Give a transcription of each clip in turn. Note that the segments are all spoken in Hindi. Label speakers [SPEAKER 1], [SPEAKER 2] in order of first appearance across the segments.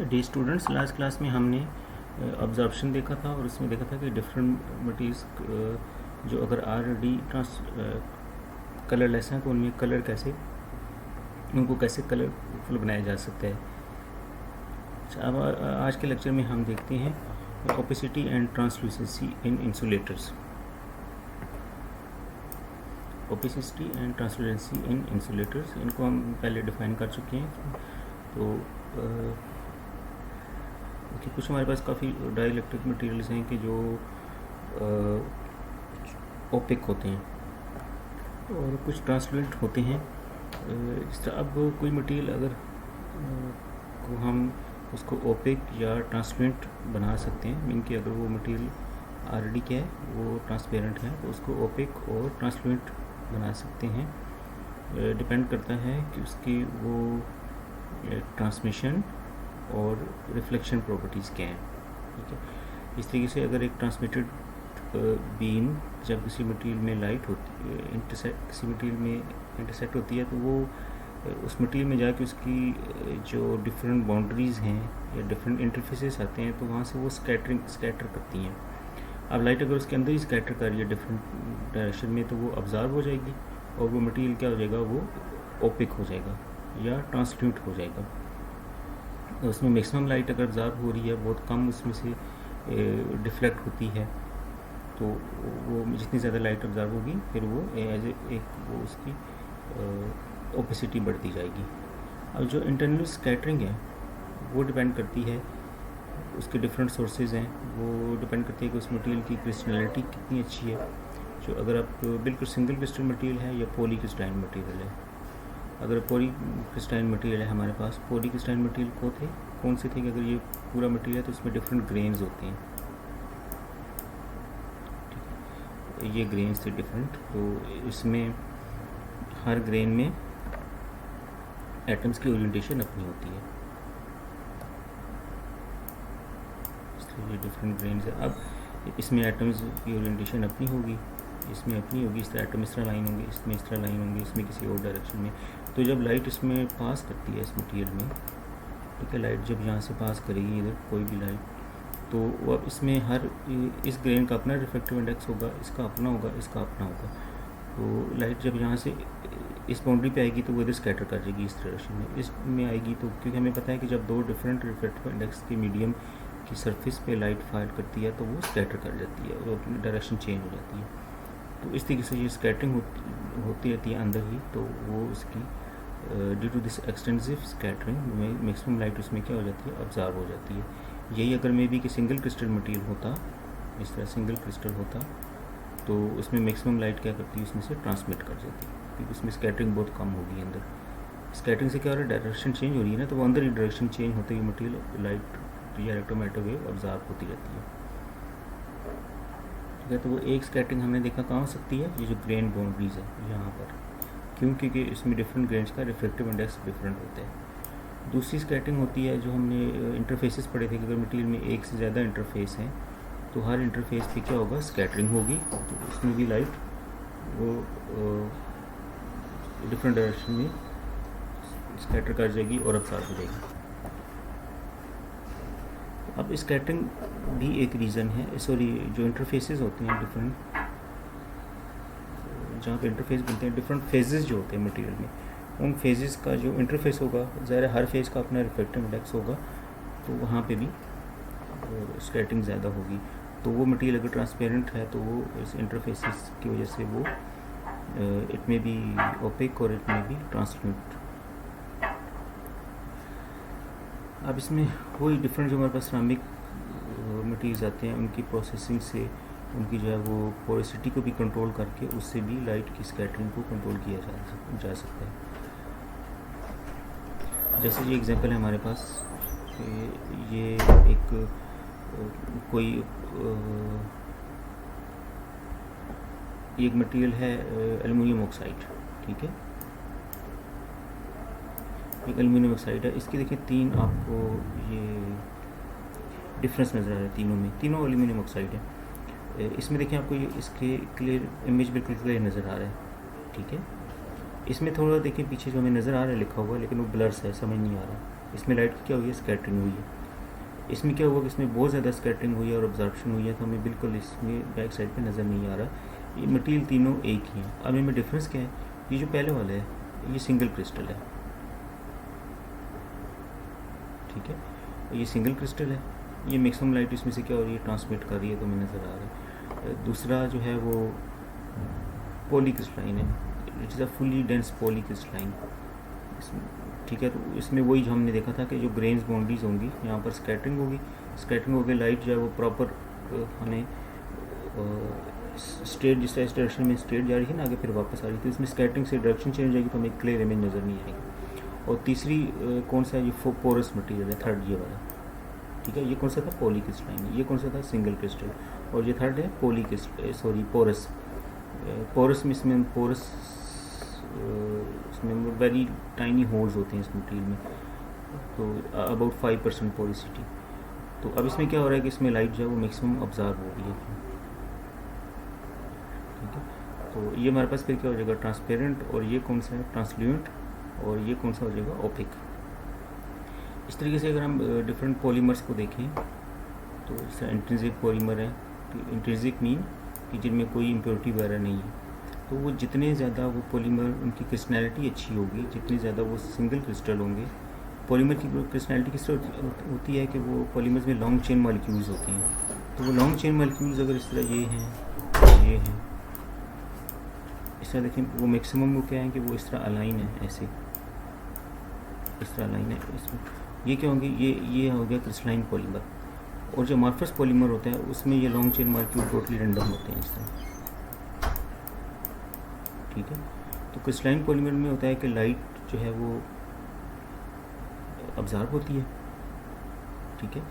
[SPEAKER 1] डी स्टूडेंट्स, लास्ट क्लास में हमने ऑब्जर्वेशन देखा था और उसमें देखा था कि डिफरेंट मटीरियल्स जो अगर आर डी ट्रांस कलरलेस हैं तो उनमें कलर कैसे, उनको कैसे कलरफुल बनाया जा सकता है। अब आज के लेक्चर में हम देखते हैं opacity and translucency in insulators. Opacity and translucency in insulators, इनको हम पहले डिफाइन कर चुके हैं। तो कि कुछ हमारे पास काफ़ी डाई इलेक्ट्रिक मटीरियल्स हैं कि जो ओपेक होते हैं और कुछ ट्रांसलूसेंट होते हैं। इस तरह अब कोई मटीरियल अगर को हम उसको ओपेक या ट्रांसपेरेंट बना सकते हैं, मीन कि अगर वो मटीरियल ऑलरेडी क्या है वो ट्रांसपेरेंट है तो उसको ओपेक और ट्रांसपेरेंट बना सकते हैं। डिपेंड करता है कि उसकी वो ट्रांसमिशन और रिफ्लेक्शन प्रॉपर्टीज़ क्या हैं। ठीक है, इस तरीके से अगर एक ट्रांसमिटेड बीम जब किसी मटीरियल में लाइट होती है, किसी मटीरियल में इंटरसेक्ट होती है, तो वो उस मटीरियल में जाके उसकी जो डिफरेंट बाउंड्रीज़ हैं या डिफरेंट इंटरफेसेस आते हैं तो वहाँ से वो स्कैटर करती हैं। अब लाइट अगर उसके अंदर ही स्कैटर कर रही है डिफरेंट डायरेक्शन में तो वो ऑब्जर्व हो जाएगी और वो मटीरियल क्या हो जाएगा, वो ओपेक हो जाएगा या ट्रांसल्यूट हो जाएगा। उसमें मैक्सिमम लाइट अगर ऑब्जर्व हो रही है, बहुत कम उसमें से डिफ्लेक्ट होती है, तो वो जितनी ज़्यादा लाइट ऑब्जर्व होगी फिर वो एज एक वो उसकी ओपेसिटी बढ़ती जाएगी। अब जो इंटरनल स्कैटरिंग है वो डिपेंड करती है, उसके डिफरेंट सोर्सेज हैं, वो डिपेंड करती है कि उस मटेरियल की क्रिस्टलिटी कितनी अच्छी है। जो अगर आप बिल्कुल सिंगल क्रिस्टल मटेरियल है या पॉली क्रिस्टाइन मटेरियल है। अगर पॉली क्रिस्टाइन मटेरियल है हमारे पास, पॉली क्रिस्टाइन मटेरियल कौन से थे कि अगर ये पूरा मटेरियल है तो उसमें डिफरेंट ग्रेन्स होते हैं। ये ग्रेन्स थे डिफरेंट, तो इसमें हर ग्रेन में एटम्स की ओरिएंटेशन अपनी होती है, इसलिए ये डिफरेंट ग्रेन्स है। अब इसमें एटम्स की ओरिएंटेशन अपनी होगी, इसमें अपनी होगी, इस तरह एटम इस तरह लाइन होंगे, इसमें इस तरह लाइन होंगे, इसमें किसी और डायरेक्शन में। तो जब लाइट इसमें पास करती है इस मटेरियल में, ठीक है, लाइट जब यहाँ से पास करेगी इधर कोई भी लाइट, तो वो अब इसमें हर इस ग्रेन का अपना रिफ्लेक्टिव इंडेक्स होगा, इसका अपना होगा, इसका अपना होगा। तो लाइट जब यहाँ से इस बाउंड्री पे आएगी तो वो इधर स्कैटर कर जाएगी इस डायरेक्शन में, इसमें आएगी तो क्योंकि हमें पता है कि जब दो डिफरेंट रिफ्लेक्टिव इंडेक्स के मीडियम की सरफेस पे लाइट फायर करती है तो वो स्कैटर कर जाती है और अपनी डायरेक्शन चेंज हो जाती है। तो इस तरीके से ये स्कैटरिंग होती रहती है अंदर ही, तो वो उसकी due to this extensive scattering में मैक्सिमम लाइट उसमें क्या हो जाती है, ऑब्जर्व हो जाती है। यही अगर मे बी कि सिंगल क्रिस्टल मटेरियल होता, इस तरह सिंगल क्रिस्टल होता, तो उसमें मैक्सिमम लाइट क्या करती है, उसमें से ट्रांसमिट कर जाती है, क्योंकि उसमें स्कैटरिंग बहुत कम होगी अंदर। स्कैटरिंग से क्या हो रहा है, डायरेक्शन चेंज हो रही है ना, तो वो अंदर ही डायरेक्शन चेंज होते ही मटेरियल लाइट या इलेक्ट्रोमैग्नेटिक वेव ऑब्जर्व होती रहती है। ठीक है, तो वो एक स्कैटरिंग हमने देखा कहाँ हो सकती है, ये जो ग्रेन बाउंड्रीज है यहाँ पर, क्योंकि इसमें डिफरेंट ग्रेन्स का रिफ्लेक्टिव इंडेक्स डिफरेंट होता है। दूसरी स्कैटरिंग होती है जो हमने इंटरफेसेस पढ़े थे कि अगर मटेरियल में एक से ज़्यादा इंटरफेस हैं तो हर इंटरफेस पे क्या होगा, स्कैटरिंग होगी, तो उसमें भी लाइट वो डिफरेंट डायरेक्शन में स्कैटर कर जाएगी और ऑब्जर्व हो जाएगी। अब स्कैटरिंग भी एक रीज़न है, सॉरी जो इंटरफेसेस होते हैं डिफरेंट, जहाँ पे इंटरफेस बनते हैं, डिफरेंट फेजेस जो होते हैं मटेरियल में, उन फेजेस का जो इंटरफेस होगा, ज़ाहिर हर फेज़ का अपना रिफ्लेक्टिव इंडेक्स होगा, तो वहाँ पे भी स्कैटरिंग ज़्यादा होगी। तो वो मटेरियल अगर ट्रांसपेरेंट है तो वो इस इंटरफेसेस की वजह से वो इट में बी ओपेक और इट में बी ट्रांसल्यूट। अब इसमें वही डिफरेंट जो हमारे पास सिरेमिक मटेरियल्स आते हैं, उनकी प्रोसेसिंग से उनकी जो है वो पोरोसिटी को भी कंट्रोल करके उससे भी लाइट की स्कैटरिंग को कंट्रोल किया जा सकता है। जैसे ये एग्जांपल है हमारे पास, ये एक कोई एक मटेरियल है एल्युमिनियम ऑक्साइड, ठीक है, एक एल्युमिनियम ऑक्साइड है। इसकी देखिए तीन आपको ये डिफरेंस नज़र आ रहा है तीनों में, तीनों एल्युमिनियम ऑक्साइड है। इसमें देखिए आपको ये इसके क्लियर इमेज बिल्कुल क्लियर नज़र आ रहा है, ठीक है। इसमें थोड़ा देखिए पीछे जो हमें नज़र आ रहा है लिखा हुआ, लेकिन वो ब्लर्स है, समझ नहीं आ रहा। इसमें लाइट की क्या हुई है, स्कैटरिंग हुई है। इसमें क्या हुआ कि इसमें बहुत ज़्यादा स्कैटरिंग हुई है और ऑब्जर्प्शन हुई है, तो हमें बिल्कुल इसमें बैक साइड पे नज़र नहीं आ रहा। ये मटेरियल तीनों एक ही हैं। अब इनमें डिफरेंस क्या है, ये जो पहले वाला है ये सिंगल क्रिस्टल है, ठीक है, ये सिंगल क्रिस्टल है, ये मैक्सिमम लाइट इसमें से क्या हो रही है, ट्रांसमिट कर रही है, तो हमें नज़र आ रहा है। दूसरा जो है वो पॉली क्रिस्टलाइन है, it is a fully dense poly crystalline, ठीक है। तो इसमें वही जो हमने देखा था कि जो ग्रेन्स बाउंड्रीज होंगी, यहाँ पर स्कैटरिंग होगी, स्कैटरिंग होकर लाइट जो है वो प्रॉपर हमें स्ट्रेट, जिस तरह इस डायरेक्शन में स्ट्रेट जा रही थी ना आगे, फिर वापस आ रही थी, इसमें स्कैटरिंग से डायरेक्शन चेंज हो जाएगी, तो हमें क्लियर इमेज नज़र नहीं आएगी। और तीसरी कौन सा है, ये पोरस मटेरियल है, थर्ड ये वाला, ठीक है। ये कौन सा था, पॉली क्रिस्टलाइन, ये कौन सा था, सिंगल क्रिस्टल, और ये थर्ड है polycrystal, sorry porous. Porous में इसमें पोरस इसमें वेरी टाइनी होल्स होते हैं इस मटेरियल में, तो अबाउट 5% पोरिसिटी। तो अब इसमें क्या हो रहा है कि इसमें लाइट जो है वो मैक्सिमम ऑब्जर्व हो रही है, ठीक है। तो ये हमारे पास फिर क्या हो जाएगा, ट्रांसपेरेंट, और ये कौन सा है, ट्रांसल्यूएंट, और ये कौन सा हो जाएगा, ओपिक। इस तरीके से अगर हम डिफरेंट पॉलीमर्स को देखें, तो जैसे इंट्रिंसिक पॉलीमर है, इंट्रिंसिक मीन कि जिनमें कोई इम्प्योरिटी वगैरह नहीं है, तो वो जितने ज़्यादा वो पॉलीमर, उनकी क्रिस्टलिटी अच्छी होगी, जितनी ज़्यादा वो सिंगल क्रिस्टल होंगे। पॉलीमर की क्रिस्टलिटी किस तरह होती है कि वो पॉलीमर्स में लॉन्ग चेन मॉलिक्यूल्स होते हैं, तो वो लॉन्ग चेन मॉलिक्यूल्स अगर इस तरह ये हैं इस तरह देखें, वो मैक्सिमम वो क्या है कि वो इस तरह अलाइन है, ऐसे इस तरह अलाइन है, इसमें ये क्या होंगे, ये हो गया क्रिस्टलाइन पॉलीमर। और जो अमॉर्फस पॉलीमर होता है उसमें ये long chain molecule totally random होते हैं इस तरह, ठीक है। तो क्रिस्टलाइन पॉलीमर में होता है कि लाइट जो है वो ऑब्जर्व होती है, ठीक है,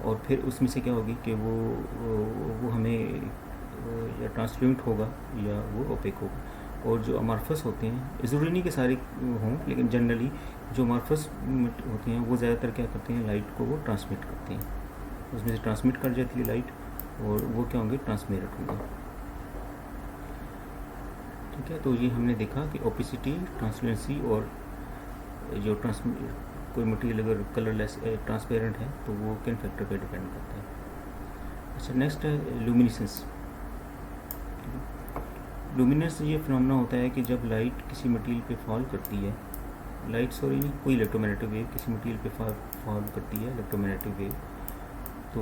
[SPEAKER 1] और फिर उसमें से क्या होगी कि वो हमें या ट्रांसल्यूएंट होगा या वो ओपेक होगा। और जो अमॉर्फस होते हैं, ज़रूरी नहीं कि सारे हों, लेकिन जनरली जो अमॉर्फस होते हैं वो ज़्यादातर क्या करते हैं, लाइट को वो ट्रांसमिट करते हैं, उसमें से ट्रांसमिट कर जाती है लाइट, और वो क्या होंगे, ट्रांसमिरेट होंगे, ठीक है। तो ये हमने देखा कि ओपेसिटी, ट्रांसपेरेंसी, और जो कोई मटेरियल अगर कलरलेस ट्रांसपेरेंट है तो वो किन फैक्टर पे डिपेंड करता है। अच्छा, नेक्स्ट है लुमिनेसेंस। लुमिनेंस ये फिनोमेना होता है कि जब लाइट किसी मटेरियल पे फॉल करती है, कोई इलेक्ट्रोमैग्नेटिक वेव किसी मटेरियल पे फॉल करती है, इलेक्ट्रोमैग्नेटिक वेव, तो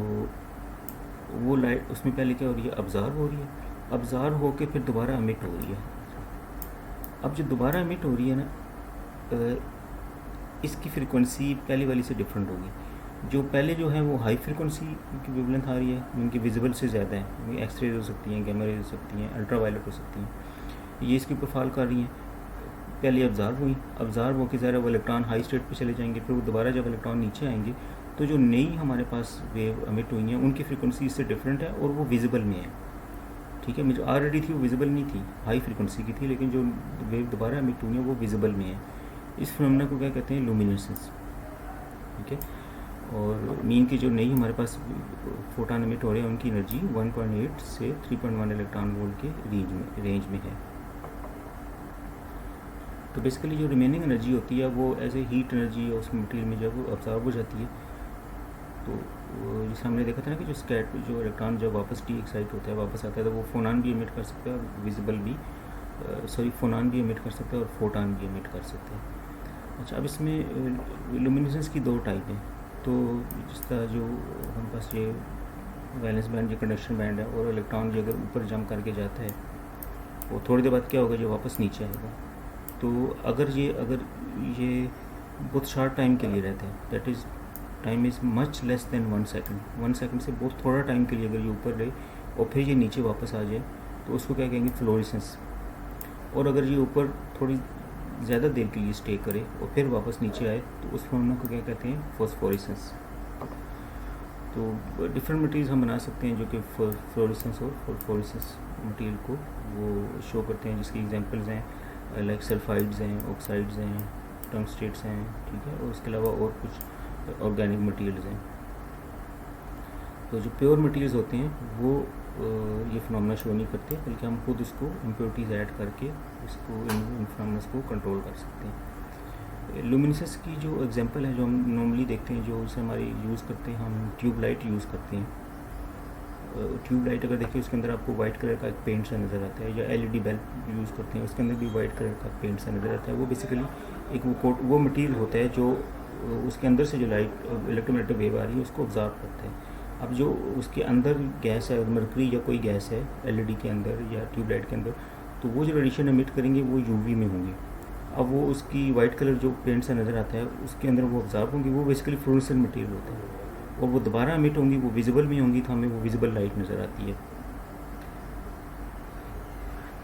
[SPEAKER 1] वो लाइट उसमें पहले क्या हो रही है, ऑब्जर्व हो रही है, ऑब्जर्व होके फिर दोबारा एमिट हो रही है। अब जो दोबारा एमिट हो रही है ना, इसकी फ्रीक्वेंसी पहले वाली से डिफरेंट होगी। जो पहले जो है वो हाई फ्रीक्वेंसी की वेवलेंथ आ रही है, उनकी विजिबल से ज़्यादा है, एक्सरेज हो सकती हैं, गैमा रेज हो सकती हैं, अल्ट्रावायलेट हो सकती हैं, ये इसके ऊपर फॉल कर रही हैं। पहले ऑब्जर्व होकर ज़रा वो इलेक्ट्रॉन हाई स्टेट पे चले जाएंगे, फिर वो दोबारा जब इलेक्ट्रॉन नीचे आएंगे तो जो नई हमारे पास वेव एमिट हुई हैं उनकी फ्रीक्वेंसी इससे डिफरेंट है और वो विजिबल में है, ठीक है। मुझे ऑलरेडी थी वो विजिबल नहीं थी, हाई फ्रीक्वेंसी की थी, लेकिन जो वेव दोबारा एमिट हुई है वो विजिबल में है। इस फिनोमेना को क्या कहते हैं, लुमिनेसेंस, ठीक है। और मीन की जो नई हमारे पास फोटॉन एमिट हो रहे हैं उनकी एनर्जी 1.8 से 3.1 इलेक्ट्रॉन वोल्ट के रेंज में है। तो बेसिकली जो रिमेनिंग एनर्जी होती है वो एज ए हीट एनर्जी उस मटेरियल में जब ऑब्जर्व हो जाती है, तो जैसे हमने देखा था ना कि जो इलेक्ट्रॉन जब वापस डी एक्साइट होता है, वापस आता है, तो वो फोनान भी एमिट कर सकता है और विजिबल भी फोनान भी एमिट कर सकता है और फोटॉन भी एमिट कर सकते हैं। अच्छा, अब इसमें लुमिनेसेंस की दो टाइप हैं। तो जिस तरह जो हमारे पास ये वैलेंस बैंड, जो कंडक्शन बैंड है, और इलेक्ट्रॉन जो अगर ऊपर जंप करके जाता है वो थोड़ी देर बाद क्या होगा, जो वापस नीचे आएगा। तो अगर ये बहुत शॉर्ट टाइम के लिए रहता है, that is time is much less than 1 second, 1 second से बहुत थोड़ा टाइम के लिए अगर ये ऊपर रहे और फिर ये नीचे वापस आ जाए तो उसको क्या कहेंगे, फ्लोरेसेंस। और अगर ये ऊपर थोड़ी ज़्यादा देर के लिए स्टे करे और फिर वापस नीचे आए तो उस फिनोमेना को क्या कहते हैं, फोस्फोरेसेंस। तो डिफरेंट मटेरियल हम बना सकते हैं जो कि फ्लोरेसेंस और फोस्फोरेसेंस मटेरियल को वो शो करते हैं, जिसकी एग्जांपल्स हैं लाइक सल्फाइड्स हैं, ऑक्साइड्स हैं, टंगस्टेट्स हैं, ठीक है। और उसके अलावा और कुछ ऑर्गेनिक मटेरियल्स हैं। तो जो प्योर मटेरियल्स होते हैं वो ये फिनोमेना शो नहीं करते, बल्कि हम खुद उसको इम्प्योरिटीज़ ऐड करके इसको इन फिनोमेना को कंट्रोल कर सकते हैं। लुमिनिसेंस की जो एग्जांपल है जो हम नॉर्मली देखते हैं, जो उसे हमारी यूज़ करते हैं, हम ट्यूब लाइट यूज़ करते हैं। ट्यूब लाइट अगर देखिए उसके अंदर आपको वाइट कलर का एक पेंट सा नज़र आता है, या एलईडी बल्ब यूज़ करते हैं उसके अंदर भी वाइट कलर का पेंट सा नज़र आता है। वो बेसिकली एक वो मटेरियल होता है जो उसके अंदर से जो लाइट इलेक्ट्रोमैग्नेटिक वेव आ रही है उसको ऑब्जर्व करता है। अब जो उसके अंदर गैस है, मरकरी या कोई गैस है एलईडी के अंदर या ट्यूब लाइट के अंदर, तो वो जो रेडिएशन एमिट करेंगे वो यूवी में होंगे। अब वो उसकी वाइट कलर जो पेंट सा नज़र आता है उसके अंदर वो ऑब्जर्व होंगी, वो बेसिकली फ्लोरोसेंट मटेरियल होता है, और वो दोबारा एमिट होंगी, वो विजिबल में होंगी, तो हमें वो विजिबल लाइट नज़र आती है।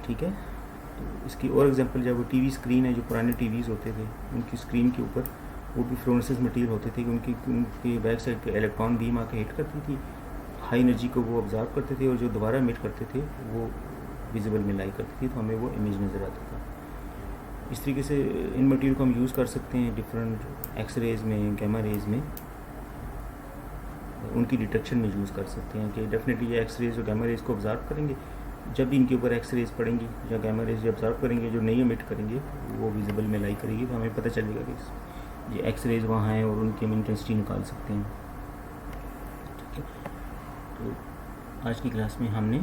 [SPEAKER 1] ठीक है, तो इसकी और एग्जांपल जब वो टीवी स्क्रीन है, जो पुराने टीवीज़ होते थे उनकी स्क्रीन के ऊपर वो भी फ्लोरोसेंट मटेरियल होते थे कि उनकी बैक साइड पे इलेक्ट्रॉन बीम आके हिट करती थी, हाई एनर्जी को वो ऑब्जर्व करते थे, और जो दोबारा एमिट करते थे वो विजिबल में लाई करती थी, तो हमें वो इमेज नज़र आता था। इस तरीके से इन मटेरियल को हम यूज़ कर सकते हैं डिफरेंट एक्सरेज में, गैमा रेज में, उनकी डिटेक्शन में यूज़ कर सकते हैं कि डेफिनेटली ये एक्सरेज और गैमा रेज को ऑब्जर्व करेंगे। जब भी इनके ऊपर एक्सरेज पड़ेंगी या गैमा रेज ऑब्जर्व करेंगे, जो नहीं एमिट करेंगे वो विजिबल में लाई करेगी, तो हमें पता चलेगा कि ये एक्सरेज वहाँ हैं और उनकी हम इंटेंसिटी निकाल सकते हैं। ठीक है, तो आज की क्लास में हमने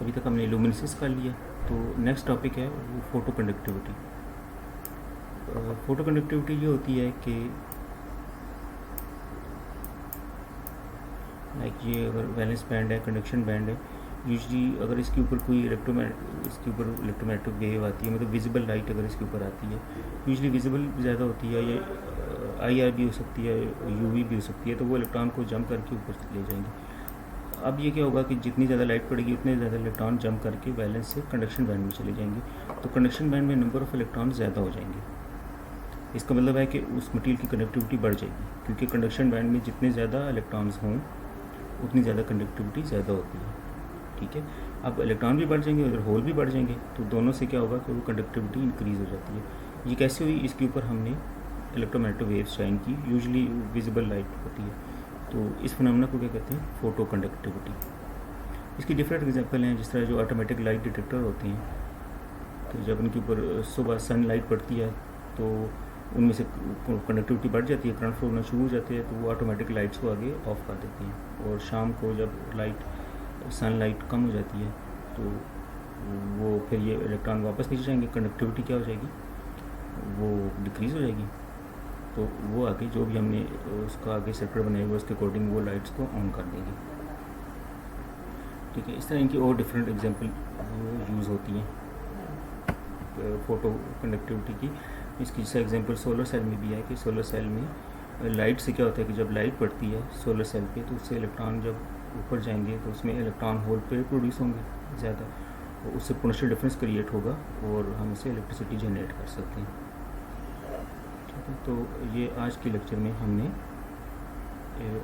[SPEAKER 1] अभी तक हमने लुमिनिसेंस कर लिया, तो नेक्स्ट टॉपिक है वो फोटो कंडक्टिविटी। फोटो कंडक्टिविटी ये होती है कि लाइक ये अगर वैलेंस बैंड है, कंडक्शन बैंड है, यूजली अगर इसके ऊपर कोई इलेक्ट्रोमैग्नेटिक वेव आती है, मतलब विजिबल लाइट अगर इसके ऊपर आती है, यूजली विजिबल ज़्यादा होती है, ये IR भी हो सकती है, UV भी हो सकती है, तो वो इलेक्ट्रॉन को जंप करके ऊपर ले जाएंगे। अब ये क्या होगा कि जितनी ज़्यादा लाइट पड़ेगी उतने ज़्यादा इलेक्ट्रॉन जंप करके वैलेंस से कंडक्शन बैंड में चले जाएंगे, तो कंडक्शन बैंड में नंबर ऑफ़ इलेक्ट्रॉन ज़्यादा हो जाएंगे। इसका मतलब है कि उस मटेरियल की कंडक्टिविटी बढ़ जाएगी, क्योंकि कंडक्शन बैंड में जितने ज़्यादा इलेक्ट्रॉन्स हों उतनी ज़्यादा कंडक्टिविटी ज़्यादा होती है। ठीक है, अब इलेक्ट्रॉन भी बढ़ जाएंगे, अगर होल भी बढ़ जाएंगे, तो दोनों से क्या होगा कि वो कंडक्टिविटी इंक्रीज़ हो जाती है। ये कैसे हुई, इसके ऊपर हमने इलेक्ट्रोमैग्नेटिक वेव्स शाइन की, यूजली विजिबल लाइट होती है, तो इस फिनोमेना को क्या कहते हैं, फोटो कंडक्टिविटी। इसकी डिफरेंट एग्जांपल हैं, जिस तरह जो ऑटोमेटिक लाइट डिटेक्टर होते हैं, तो जब उनके ऊपर सुबह सनलाइट पड़ती है तो उनमें से कंडक्टिविटी बढ़ जाती है, करंट फ्लो होना शुरू हो जाते हैं, तो वो ऑटोमेटिक लाइट्स को आगे ऑफ कर देती हैं, और शाम को जब सनलाइट कम हो जाती है तो वो फिर ये इलेक्ट्रॉन वापस नीचे जाएंगे, कंडक्टिविटी क्या हो जाएगी, वो डिक्रीज़ हो जाएगी, तो वो आगे जो भी हमने उसका आगे सर्किट बनाया हुआ उसके अकॉर्डिंग वो लाइट्स को ऑन कर देंगे। ठीक है, इस तरह इनकी और डिफरेंट एग्जांपल यूज़ होती हैं फोटो कंडक्टिविटी की। इसकी जैसा एग्जांपल सोलर सेल में भी है कि सोलर सेल में लाइट से क्या होता है कि जब लाइट पड़ती है सोलर सेल पे, तो उससे इलेक्ट्रॉन जब ऊपर जाएंगे तो उसमें इलेक्ट्रॉन होल पे प्रोड्यूस होंगे ज़्यादा, और उससे पोटेंशियल डिफरेंस क्रिएट होगा और हम इससे इलेक्ट्रिसिटी जनरेट कर सकते हैं। ठीक है, तो ये आज के लेक्चर में हमने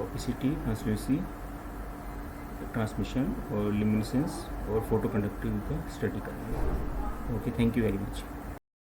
[SPEAKER 1] ओपेसिटी, ट्रांसल्यूसी, ट्रांसमिशन और लुमिनिसेंस और फोटो कंडक्टिविटी का स्टडी कर लिया। Okay, thank you very much.